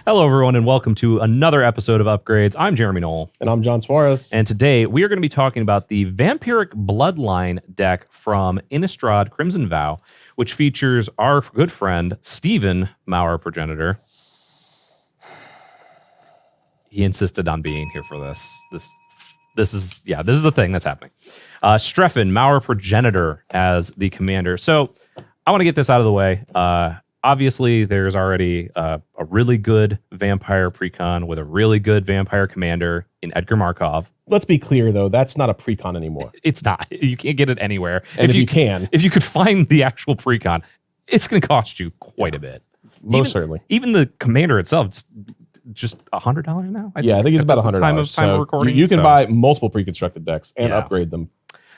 Hello, everyone, and welcome to another episode of Upgrades. I'm Jeremy Knoll. And I'm John Suarez. And today we are going to be talking about the Vampiric Bloodline deck from Innistrad Crimson Vow, which features our good friend, Stephen Maurer Progenitor. He insisted on being here for this. This is the thing that's happening. Strefan, Maurer Progenitor as the commander. So I want to get this out of the way. Obviously, there's already a really good vampire precon with a really good vampire commander in Edgar Markov. Let's be clear, though, that's not a precon anymore. It's not. You can't get it anywhere. And if you could find the actual precon, it's going to cost you quite a bit. Certainly. Even the commander itself, it's just $100 now. I think it's about $100. Time of recording. You can buy multiple pre-constructed decks and upgrade them.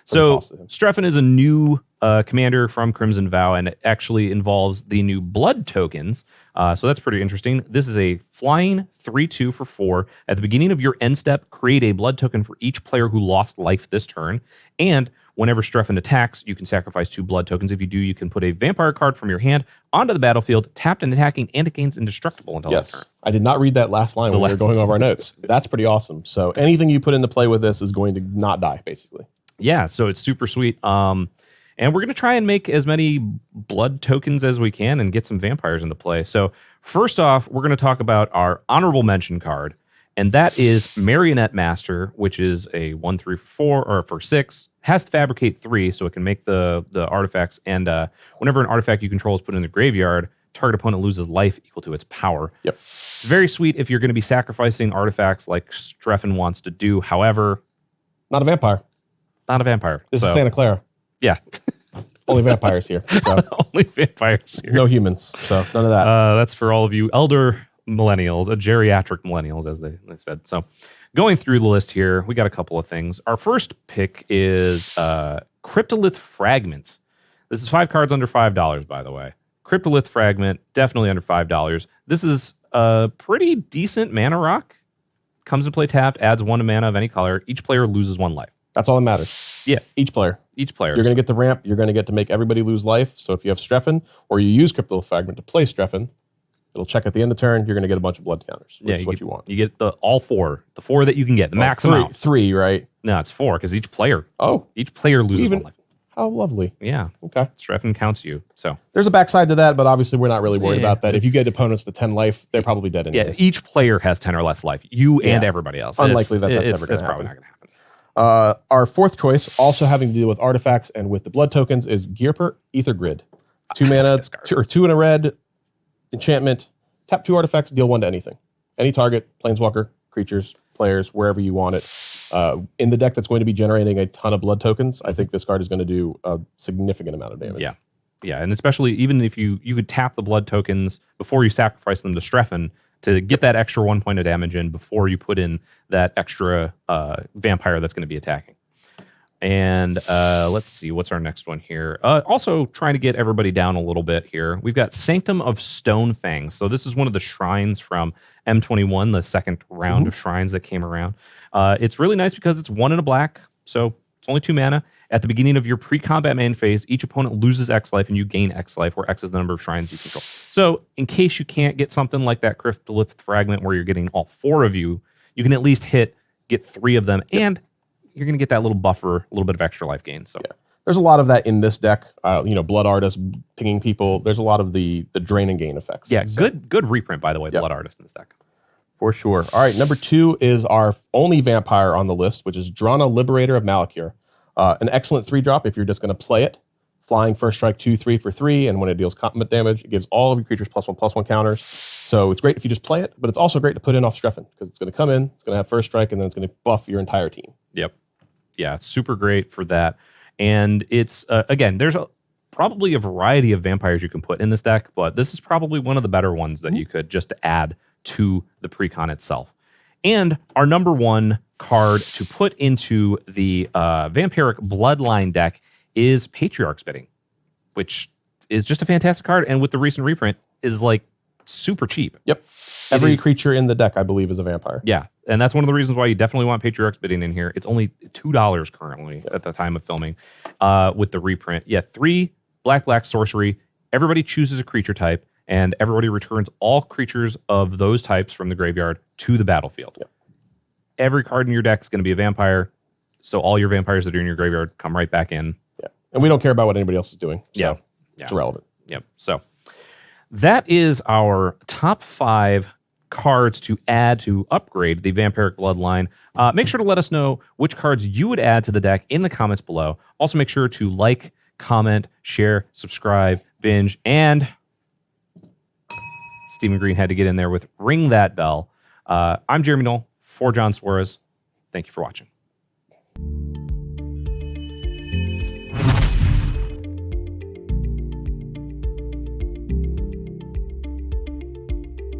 So Strefan is a new commander from Crimson Vow, and it actually involves the new blood tokens. So that's pretty interesting. This is a flying 3/2 for 4. At the beginning of your end step, create a blood token for each player who lost life this turn. And whenever Strefan attacks, you can sacrifice 2 blood tokens. If you do, you can put a vampire card from your hand onto the battlefield, tapped and attacking, and it gains indestructible until that turn. I did not read that last line when we were going over our notes. That's pretty awesome. So anything you put into play with this is going to not die, basically. Yeah, so it's super sweet. And we're going to try and make as many blood tokens as we can and get some vampires into play. So first off, we're going to talk about our honorable mention card, and that is Marionette Master, which is a 1/3 for 4 or for 6. Has to fabricate 3, so it can make the artifacts. And whenever an artifact you control is put in the graveyard, target opponent loses life equal to its power. Yep. Very sweet if you're going to be sacrificing artifacts like Strefan wants to do. However, not a vampire. Not a vampire. This is Santa Clara. Yeah. Only vampires here. So. Only vampires here. No humans. So none of that. That's for all of you elder millennials, geriatric millennials, as they said. So going through the list here, we got a couple of things. Our first pick is Cryptolith Fragment. This is 5 cards under $5, by the way. Cryptolith Fragment, definitely under $5. This is a pretty decent mana rock. Comes into play tapped, adds 1 mana of any color. Each player loses 1 life. That's all that matters. Yeah. Each player. You're going to get the ramp. You're going to get to make everybody lose life. So if you have Strefan or you use Cryptolith Fragment to play Strefan, it'll check at the end of turn. You're going to get a bunch of blood counters, which is what you want. You get all 4. The 4 that you can get. The max amount. 3, right? No, it's 4 because each player loses 1 life. How lovely. Yeah. Okay. Strefan counts you. So there's a backside to that, but obviously we're not really worried about that. If you get opponents to 10 life, they're probably dead anyways. Yeah, each player has 10 or less life. You and everybody else. Unlikely that's ever going to happen. It's probably not going to happen. Our fourth choice, also having to do with artifacts and with the blood tokens, is Gearper Ether Grid. 2 mana, 2 in a red, enchantment, tap 2 artifacts, deal 1 to anything. Any target, planeswalker, creatures, players, wherever you want it. In the deck that's going to be generating a ton of blood tokens, I think this card is going to do a significant amount of damage. Yeah. Yeah, and especially even if you could tap the blood tokens before you sacrifice them to Strefan to get that extra 1 point of damage in before you put in that extra vampire that's going to be attacking. And let's see, what's our next one here? Also trying to get everybody down a little bit here. We've got Sanctum of Stonefangs. So this is one of the shrines from M21, the second round of shrines that came around. It's really nice because it's 1 in a black, so it's only 2 mana. At the beginning of your pre-combat main phase, each opponent loses X life and you gain X life, where X is the number of shrines you control. So in case you can't get something like that Cryptolith Fragment where you're getting all 4 of you, you can at least get 3 of them, and you're going to get that little buffer, a little bit of extra life gain. So there's a lot of that in this deck. Blood Artist, pinging people. There's a lot of the drain and gain effects. Yeah, so. Good reprint, by the way, Blood Artist in this deck. For sure. All right, number 2 is our only vampire on the list, which is Drana, Liberator of Malakir. An excellent 3-drop if you're just going to play it. Flying first strike 2/3 for 3, and when it deals combat damage, it gives all of your creatures +1/+1 counters. So it's great if you just play it, but it's also great to put in off Strefan because it's going to come in, it's going to have first strike, and then it's going to buff your entire team. Yep. Yeah, it's super great for that. And it's, again, there's probably a variety of vampires you can put in this deck, but this is probably one of the better ones that you could just add to the precon itself. And our number 1 card to put into the Vampiric Bloodline deck is Patriarch's Bidding, which is just a fantastic card, and with the recent reprint is like super cheap. Yep. Every creature in the deck, I believe, is a vampire. Yeah, and that's one of the reasons why you definitely want Patriarch's Bidding in here. It's only $2 currently at the time of filming with the reprint. Yeah, 3 black sorcery. Everybody chooses a creature type. and everybody returns all creatures of those types from the graveyard to the battlefield. Yep. Every card in your deck is going to be a vampire, so all your vampires that are in your graveyard come right back in. Yeah, and we don't care about what anybody else is doing. So yeah. It's irrelevant. Yep. So that is our top 5 cards to add to upgrade the Vampiric Bloodline. Make sure to let us know which cards you would add to the deck in the comments below. Also, make sure to like, comment, share, subscribe, binge, and Stephen Green had to get in there with ring that bell. I'm Jeremy Knoll for John Suarez. Thank you for watching.